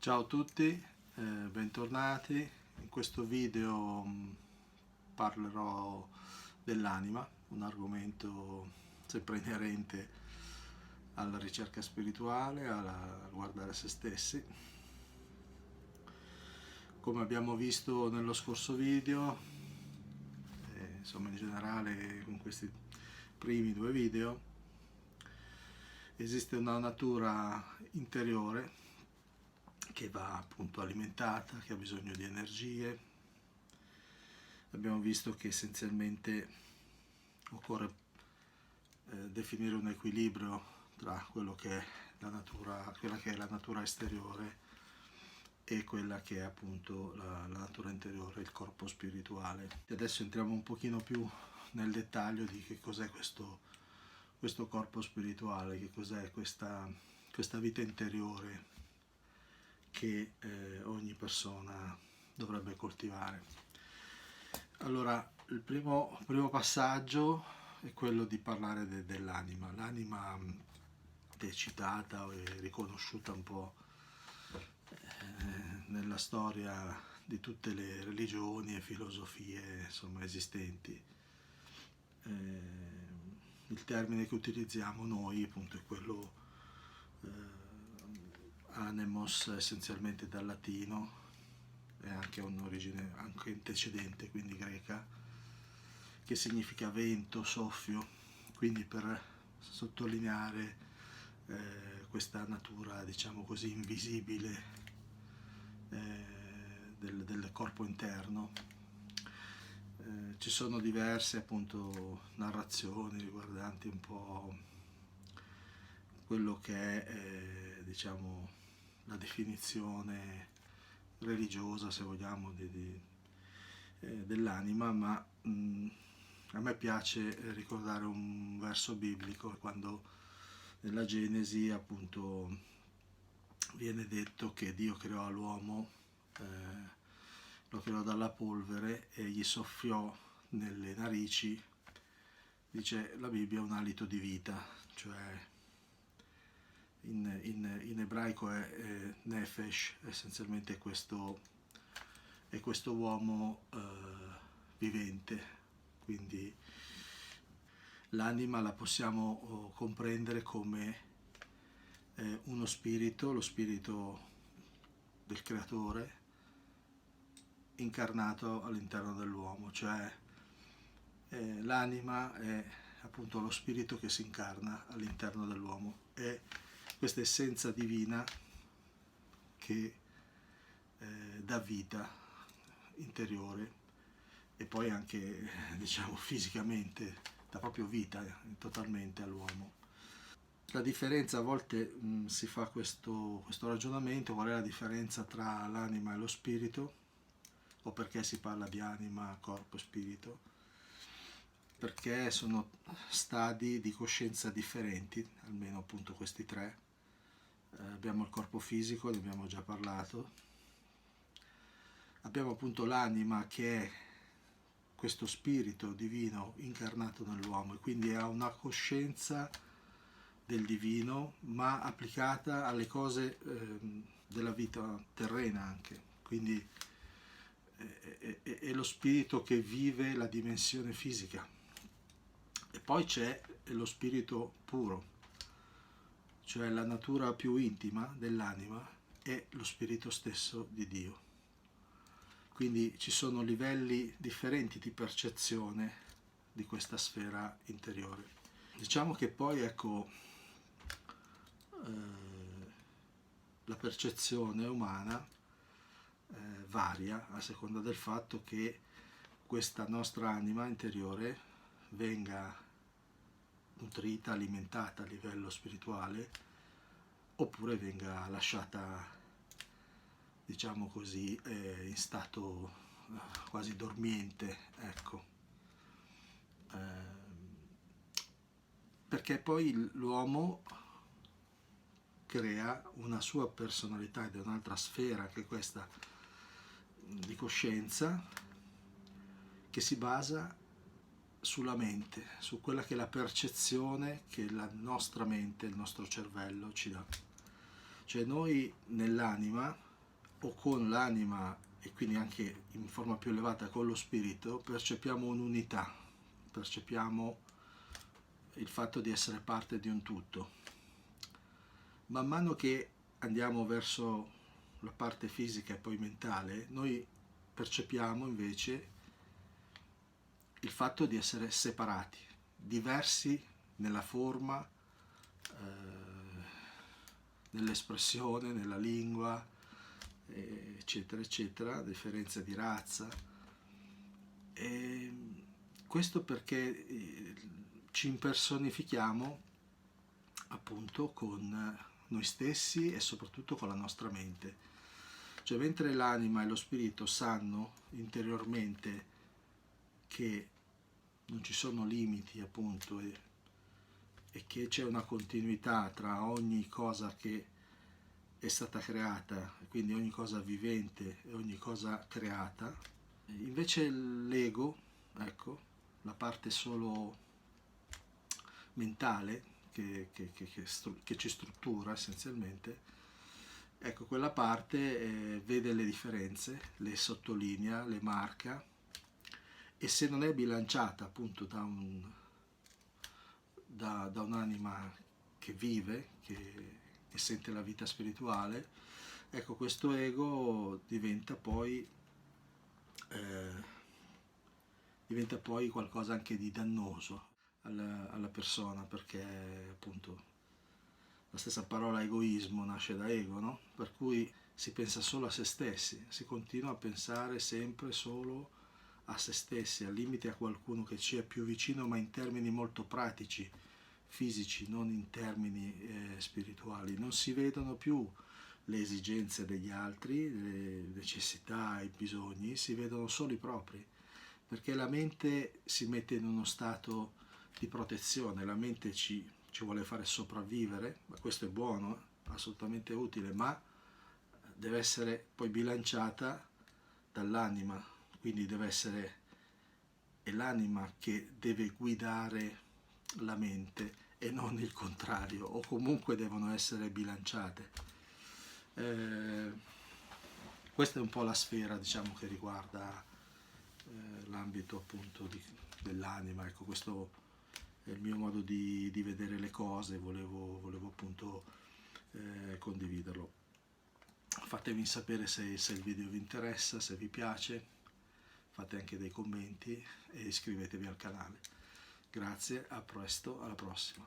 Ciao a tutti, bentornati. In questo video parlerò dell'anima, un argomento sempre inerente alla ricerca spirituale, a guardare se stessi. Come abbiamo visto nello scorso video, insomma in generale con questi primi due video, esiste una natura interiore che va appunto alimentata, che ha bisogno di energie. Abbiamo visto che essenzialmente occorre definire un equilibrio tra quello che è la natura esteriore e quella che è appunto la natura interiore, il corpo spirituale. E adesso entriamo un pochino più nel dettaglio di che cos'è questo corpo spirituale, che cos'è questa vita interiore che ogni persona dovrebbe coltivare. Allora, il primo passaggio è quello di parlare dell'anima. L'anima è citata o è riconosciuta un po' nella storia di tutte le religioni e filosofie insomma esistenti. Il termine che utilizziamo noi appunto è quello anemos, essenzialmente dal latino, è anche un'origine anche antecedente, quindi greca, che significa vento, soffio, quindi per sottolineare questa natura, diciamo così, invisibile del corpo interno. Ci sono diverse appunto narrazioni riguardanti un po' quello che è diciamo la definizione religiosa, se vogliamo, dell'anima, ma a me piace ricordare un verso biblico quando nella Genesi appunto viene detto che Dio creò l'uomo, lo creò dalla polvere e gli soffiò nelle narici, dice la Bibbia, un alito di vita, cioè in ebraico è nefesh, essenzialmente è questo uomo vivente, quindi l'anima la possiamo comprendere come uno spirito, lo spirito del creatore incarnato all'interno dell'uomo, cioè l'anima è appunto lo spirito che si incarna all'interno dell'uomo, è questa essenza divina che dà vita interiore e poi anche diciamo fisicamente dà proprio vita totalmente all'uomo. La differenza, a volte si fa questo ragionamento, qual è la differenza tra l'anima e lo spirito, o perché si parla di anima, corpo e spirito, perché sono stadi di coscienza differenti, almeno appunto questi tre. Abbiamo il corpo fisico, ne abbiamo già parlato, abbiamo appunto l'anima che è questo spirito divino incarnato nell'uomo e quindi ha una coscienza del divino ma applicata alle cose della vita terrena anche, quindi è lo spirito che vive la dimensione fisica. E poi c'è lo spirito puro, cioè la natura più intima dell'anima è lo spirito stesso di Dio. Quindi ci sono livelli differenti di percezione di questa sfera interiore. Diciamo che poi ecco la percezione umana varia a seconda del fatto che questa nostra anima interiore venga nutrita, alimentata a livello spirituale oppure venga lasciata, diciamo così, in stato quasi dormiente, ecco. Perché poi l'uomo crea una sua personalità ed è un'altra sfera, che è questa di coscienza, che si basa sulla mente, su quella che è la percezione che la nostra mente, il nostro cervello ci dà. Cioè noi nell'anima o con l'anima, e quindi anche in forma più elevata con lo spirito, percepiamo un'unità, percepiamo il fatto di essere parte di un tutto. Man mano che andiamo verso la parte fisica e poi mentale, noi percepiamo invece il fatto di essere separati, diversi nella forma, nell'espressione, nella lingua, eccetera, eccetera, differenza di razza. E questo perché ci impersonifichiamo appunto con noi stessi e soprattutto con la nostra mente. Cioè, mentre l'anima e lo spirito sanno interiormente che non ci sono limiti appunto e che c'è una continuità tra ogni cosa che è stata creata, quindi ogni cosa vivente e ogni cosa creata, invece l'ego, ecco, la parte solo mentale che ci struttura essenzialmente, ecco, quella parte vede le differenze, le sottolinea, le marca, e se non è bilanciata appunto da un'anima che vive, che sente la vita spirituale, ecco, questo ego diventa poi qualcosa anche di dannoso alla persona, perché appunto la stessa parola egoismo nasce da ego, no? Per cui si pensa solo a se stessi, si continua a pensare sempre solo a se stessi, al limite a qualcuno che ci è più vicino, ma in termini molto pratici, fisici, non in termini spirituali. Non si vedono più le esigenze degli altri, le necessità, i bisogni, si vedono solo i propri, perché la mente si mette in uno stato di protezione, la mente ci vuole fare sopravvivere, ma questo è buono, assolutamente utile, ma deve essere poi bilanciata dall'anima, quindi è l'anima che deve guidare la mente e non il contrario, o comunque devono essere bilanciate. Questa è un po' la sfera, diciamo, che riguarda l'ambito appunto dell'anima. Ecco, questo è il mio modo di vedere le cose, volevo appunto condividerlo. Fatemi sapere se il video vi interessa, se vi piace, fate anche dei commenti e iscrivetevi al canale. Grazie, a presto, alla prossima.